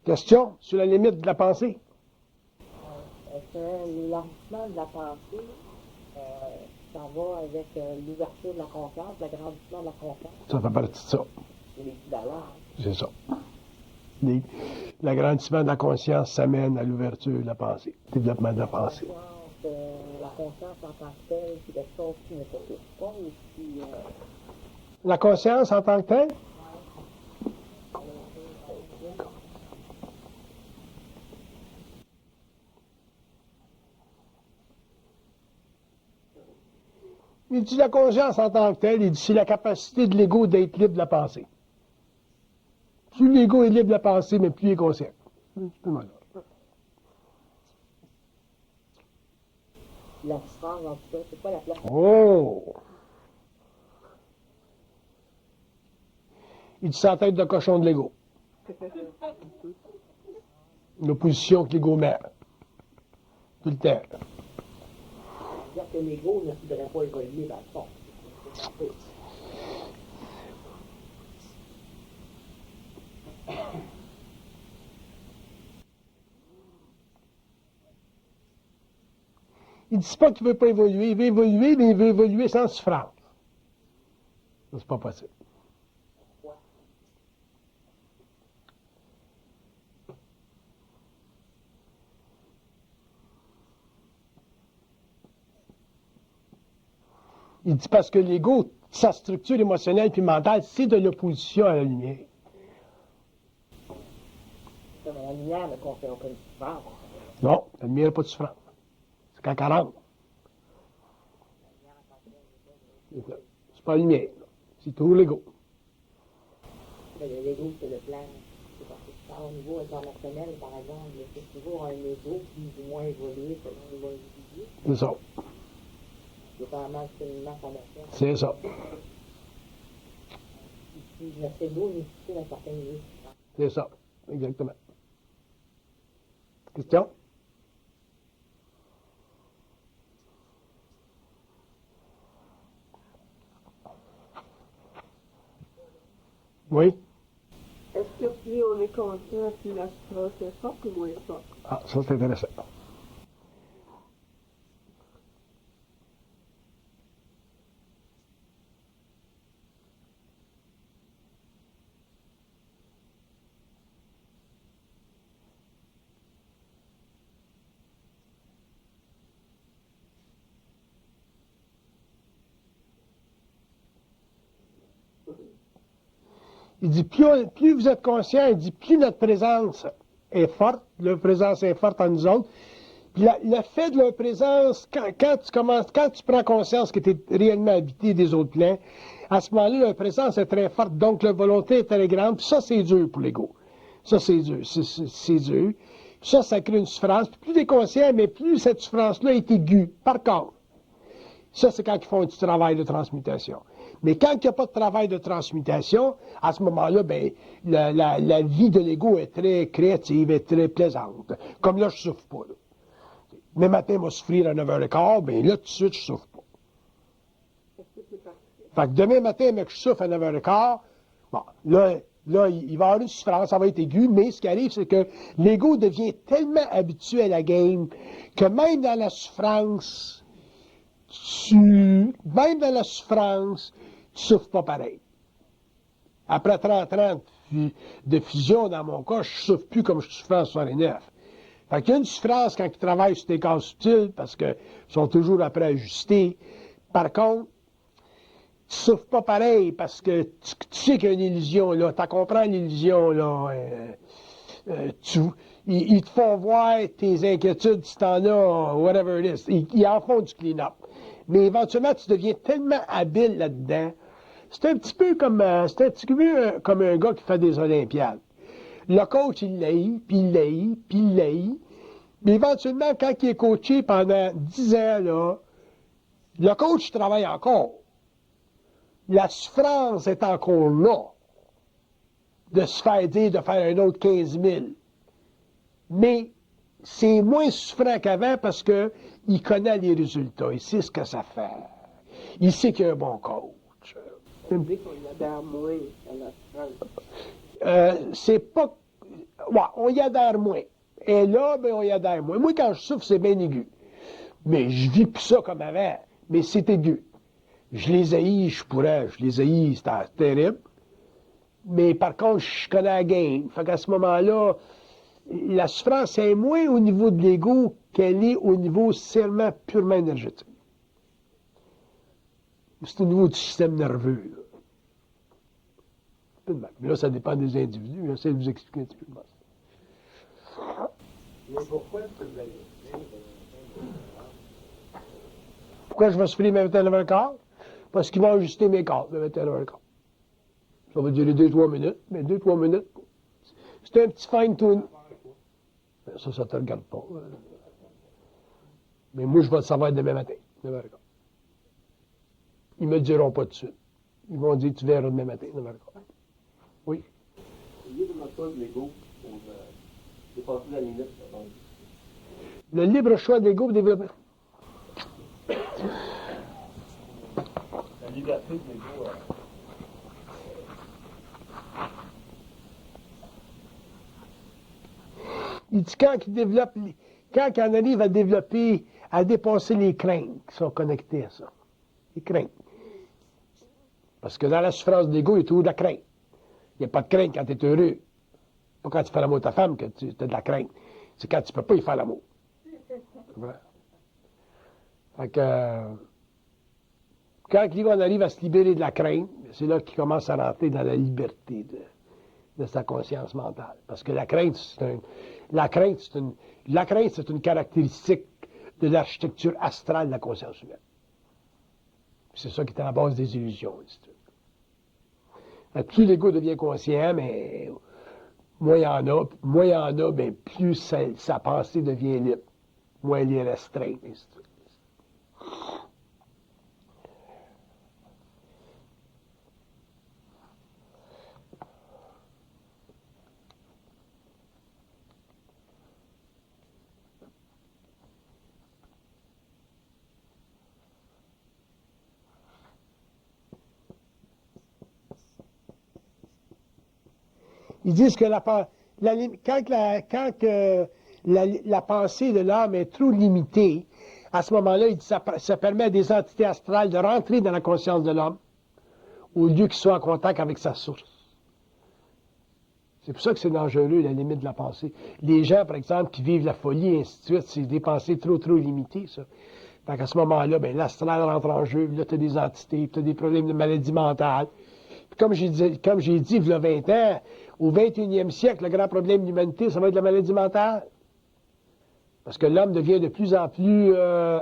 Question sur la limite de la pensée. Est-ce que l'élargissement de la pensée, ça va avec l'ouverture de la conscience, l'agrandissement de la conscience? Ça fait partie de ça. C'est l'équivalent. C'est ça. L'agrandissement de la conscience s'amène à l'ouverture de la pensée, le développement de la pensée. La conscience en tant que telle, c'est quelque chose qui ne s'occupe pas aussi. La conscience en tant que telle? Il dit la conscience en tant que telle, il dit c'est la capacité de l'ego d'être libre de la pensée. Plus l'ego est libre de la pensée, mais plus il est conscient. La différence entre ça, c'est pas la place. Oh! Il dit c'est la tête de cochon de l'ego. L'opposition que l'ego met. Tout le temps. C'est-à-dire que l'ego ne voudrait pas évoluer dans le fond. Il ne dit pas qu'il ne veut pas évoluer. Il veut évoluer, mais il veut évoluer sans souffrance. Ça, c'est pas possible. Il dit parce que l'ego, sa structure émotionnelle puis mentale, c'est de l'opposition à la lumière. Comme la lumière ne confère aucune souffrance. Non, la lumière n'a pas de souffrance. C'est qu'à 40. C'est pas la lumière. C'est toujours l'ego. Mais l'ego, c'est le plan. C'est parce que tu parles au niveau international, par exemple, c'est toujours un ego plus ou moins évolué selon l'individu. C'est ça. Dépendamment de cheminement formation. C'est ça. Puis le cerveau est nécessité d'un certain niveau. C'est ça. Exactement. Question? Oui? Est-ce que plus on est conscient, plus la souffrance est forte ou moins forte? Ah, ça c'est intéressant. Il dit, plus vous êtes conscient, il dit, plus notre présence est forte, leur présence est forte en nous autres. Puis le fait de leur présence, quand tu prends conscience que tu es réellement habité des autres plans, à ce moment-là, leur présence est très forte, donc leur volonté est très grande, puis ça, c'est dur pour l'ego. Ça, c'est dur. C'est dur. Puis ça crée une souffrance. Puis plus tu es conscient, mais plus cette souffrance-là est aiguë. Par contre, ça, c'est quand ils font du travail de transmutation. Mais quand il n'y a pas de travail de transmutation, à ce moment-là, ben, la vie de l'ego est très créative et très plaisante. Comme là, je ne souffre pas. Là. Demain matin, moi, souffrir à 9h15, bien là, tout de suite, je ne souffre pas. Fait que demain matin, mais que je souffre à 9h15, bon, là, là, il va y avoir une souffrance, ça va être aigu, mais ce qui arrive, c'est que l'ego devient tellement habitué à la game que même dans la souffrance, tu souffres pas pareil. Après 30 ans de fusion, dans mon cas, je ne souffre plus comme je souffrais en 69. Fait qu'il y a une souffrance quand ils travaillent sur des cas subtils, parce qu'ils sont toujours après ajustés. Par contre, tu souffres pas pareil, parce que tu sais qu'il y a une illusion, là. Tu comprends l'illusion, là. Ils te font voir tes inquiétudes, si t'en as, whatever it is. Ils en font du clean-up. Mais éventuellement, tu deviens tellement habile là-dedans. C'est un petit peu comme, comme un gars qui fait des Olympiades. Le coach, il l'haït, puis il l'haït, puis il l'haït. Mais éventuellement, quand il est coaché pendant 10 ans, là, le coach travaille encore. La souffrance est encore là de se faire dire de faire un autre 15 000. Mais c'est moins souffrant qu'avant parce qu'il connaît les résultats. Il sait ce que ça fait. Il sait qu'il y a un bon coach. Ça veut dire qu'on adhère moins à la souffrance. C'est pas... Ouais, on y adhère moins. Et là, ben, on y adhère moins. Moi, quand je souffre, c'est bien aigu. Mais je vis plus ça comme avant. Mais c'est aigu. Je les haïs, je les haïs, c'était terrible. Mais par contre, je connais la game. Fait qu'à ce moment-là, la souffrance est moins au niveau de l'ego qu'elle est au niveau seulement purement énergétique. C'est au niveau du système nerveux. Là. Mais là, ça dépend des individus. J'essaie de vous expliquer un petit peu. Mais pourquoi est-ce que vous allez Pourquoi je vais souffrir mes 21h15? Parce qu'ils vont ajuster mes corps, le 21h15. Ça va durer 2-3 minutes, mais 2-3 minutes, c'est un petit fine-tune. Ça ne te regarde pas. Mais moi, je vais le savoir demain matin, 9h15. Ils ne me le diront pas tout de suite. Ils vont dire, tu verras demain matin, 9h15. Oui. Le libre choix de l'ego pour dépasser la limite. Le libre choix de l'ego pour développer. La liberté de l'ego. Il dit quand il en arrive à développer, à dépasser les craintes qui sont connectées à ça. Les craintes. Parce que dans la souffrance de l'ego, il y a toujours de la crainte. Il n'y a pas de crainte quand tu es heureux. Pas quand tu fais l'amour à ta femme que tu as de la crainte. C'est quand tu ne peux pas y faire l'amour. Voilà. Fait que, quand l'ego arrive à se libérer de la crainte, c'est là qu'il commence à rentrer dans la liberté de sa conscience mentale. Parce que la crainte, c'est une caractéristique de l'architecture astrale de la conscience humaine. C'est ça qui est à la base des illusions. Plus l'ego devient conscient, mais moins il y en a, bien, plus sa pensée devient libre. Moins elle est restreinte. Ils disent que la pensée de l'âme est trop limitée, à ce moment-là, ça permet à des entités astrales de rentrer dans la conscience de l'homme, au lieu qu'il soit en contact avec sa source. C'est pour ça que c'est dangereux, la limite de la pensée. Les gens, par exemple, qui vivent la folie, et ainsi de suite, c'est des pensées trop limitées, ça. Fait qu'à ce moment-là, ben, l'astral rentre en jeu, là, tu as des entités, tu as des problèmes de maladie mentale. Puis comme j'ai dit, il y a 20 ans, au 21e siècle, le grand problème de l'humanité, ça va être la maladie mentale. Parce que l'homme devient de plus en plus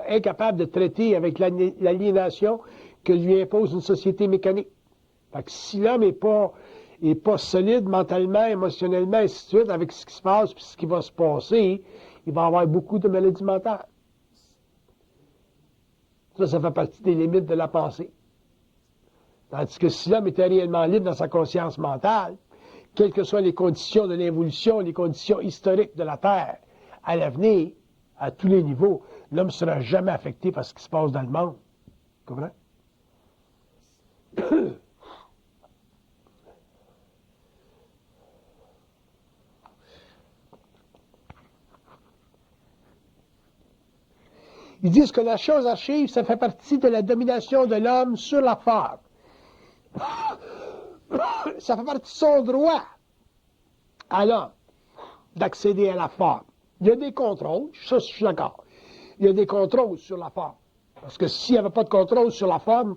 incapable de traiter avec l'aliénation que lui impose une société mécanique. Fait que si l'homme n'est pas solide mentalement, émotionnellement, et ainsi de suite, avec ce qui se passe et ce qui va se passer, il va avoir beaucoup de maladies mentales. Ça fait partie des limites de la pensée. Tandis que si l'homme était réellement libre dans sa conscience mentale, quelles que soient les conditions de l'évolution, les conditions historiques de la Terre, à l'avenir, à tous les niveaux, l'homme ne sera jamais affecté par ce qui se passe dans le monde. Vous comprenez? Ils disent que la chose archive, ça fait partie de la domination de l'homme sur la forme. Ça fait partie de son droit à l'homme d'accéder à la forme. Il y a des contrôles, ça je suis d'accord. Il y a des contrôles sur la forme. Parce que s'il n'y avait pas de contrôle sur la forme,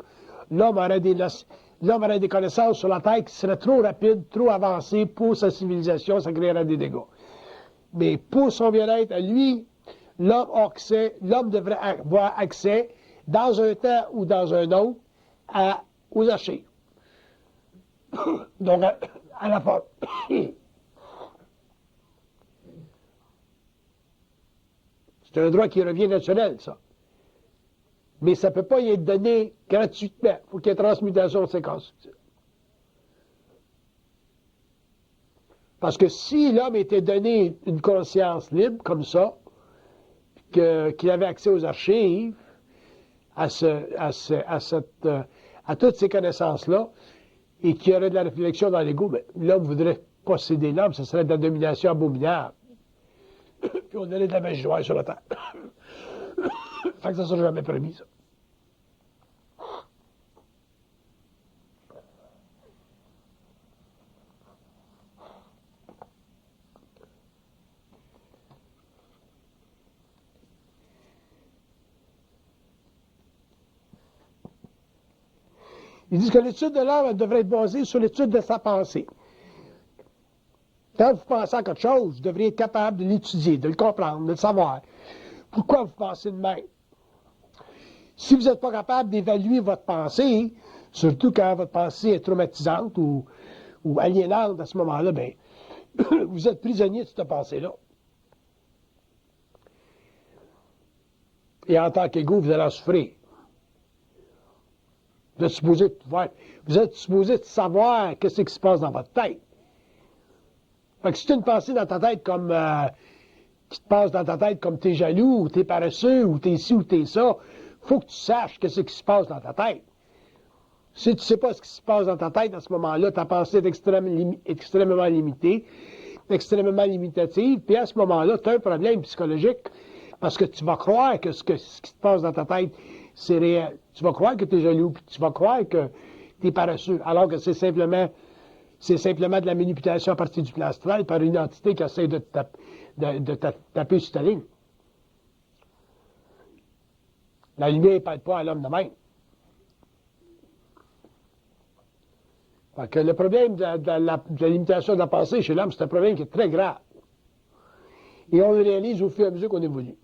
l'homme aurait des connaissances sur la Terre qui seraient trop rapides, trop avancées pour sa civilisation, ça créerait des dégâts. Mais pour son bien-être à lui, l'homme devrait avoir accès, dans un temps ou dans un autre, aux archives. Donc, à la forme. C'est un droit qui revient naturel, ça. Mais ça ne peut pas y être donné gratuitement. Il faut qu'il y ait transmutation de séquences subtiles. Parce que si l'homme était donné une conscience libre, comme ça, qu'il avait accès aux archives, à toutes ces connaissances-là, et qu'il y aurait de la réflexion dans l'ego, ben, l'homme voudrait posséder l'homme, ce serait de la domination abominable. Puis on aurait de la magie noire sur la terre. Fait que ça ne sera jamais permis, ça. Ils disent que l'étude de l'homme devrait être basée sur l'étude de sa pensée. Quand vous pensez à quelque chose, vous devriez être capable de l'étudier, de le comprendre, de le savoir. Pourquoi vous pensez de même? Si vous n'êtes pas capable d'évaluer votre pensée, surtout quand votre pensée est traumatisante ou aliénante à ce moment-là, bien, vous êtes prisonnier de cette pensée-là. Et en tant qu'égo, vous allez en souffrir. Vous êtes supposé de savoir qu'est-ce qui se passe dans votre tête. Fait que si tu as une pensée dans ta tête comme qui te passe dans ta tête comme t'es jaloux, ou t'es paresseux, ou t'es ci, ou t'es ça, faut que tu saches qu'est-ce qui se passe dans ta tête. Si tu ne sais pas ce qui se passe dans ta tête à ce moment-là, ta pensée est extrêmement limitée, extrêmement limitative, puis à ce moment-là, tu as un problème psychologique parce que tu vas croire que ce qui se passe dans ta tête, c'est réel. Tu vas croire que tu es jaloux, puis tu vas croire que tu es paresseux, alors que c'est simplement de la manipulation à partir du plan astral par une entité qui essaie de taper sur ta ligne. La lumière ne parle pas à l'homme de même. Fait que le problème de la limitation de la pensée chez l'homme, c'est un problème qui est très grave. Et on le réalise au fur et à mesure qu'on évolue.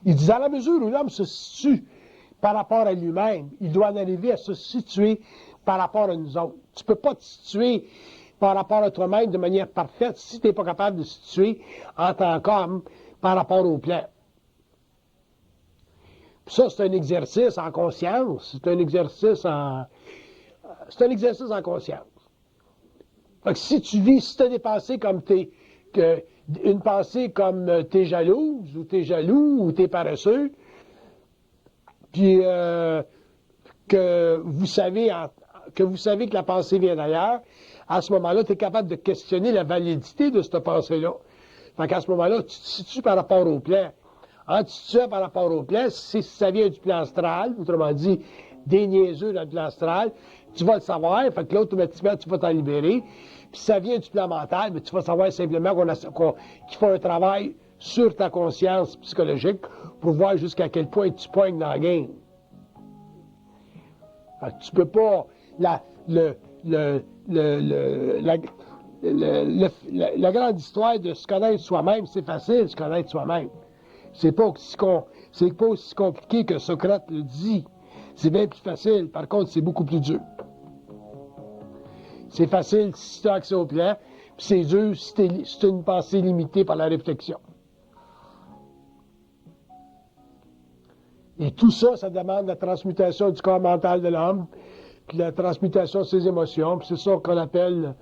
Il dit, à la mesure où l'homme se situe par rapport à lui-même, il doit en arriver à se situer par rapport à nous autres. Tu ne peux pas te situer par rapport à toi-même de manière parfaite si tu n'es pas capable de te situer en tant qu'homme par rapport au plan. Puis ça, c'est un exercice en conscience. C'est un exercice en conscience. Fait que si tu as des pensées comme une pensée comme t'es jalouse, ou t'es jaloux, ou t'es paresseux, puis que vous savez que la pensée vient d'ailleurs, à ce moment-là, tu es capable de questionner la validité de cette pensée-là. Fait qu'à ce moment-là, tu te situes par rapport au plan. En te situant par rapport au plan, si ça vient du plan astral, autrement dit, des niaiseux dans le plan astral, tu vas le savoir, fait que là, automatiquement, tu vas t'en libérer. Puis si ça vient du plan mental, mais tu vas savoir simplement qu'il faut un travail sur ta conscience psychologique pour voir jusqu'à quel point tu pognes dans la game. Fait que tu peux pas... La grande histoire de se connaître soi-même, c'est facile de se connaître soi-même. C'est pas aussi compliqué que Socrate le dit. C'est bien plus facile. Par contre, c'est beaucoup plus dur. C'est facile si tu as accès au plan, puis c'est dur si tu as une pensée limitée par la réflexion. Et tout ça, ça demande la transmutation du corps mental de l'homme, puis la transmutation de ses émotions, puis c'est ça qu'on appelle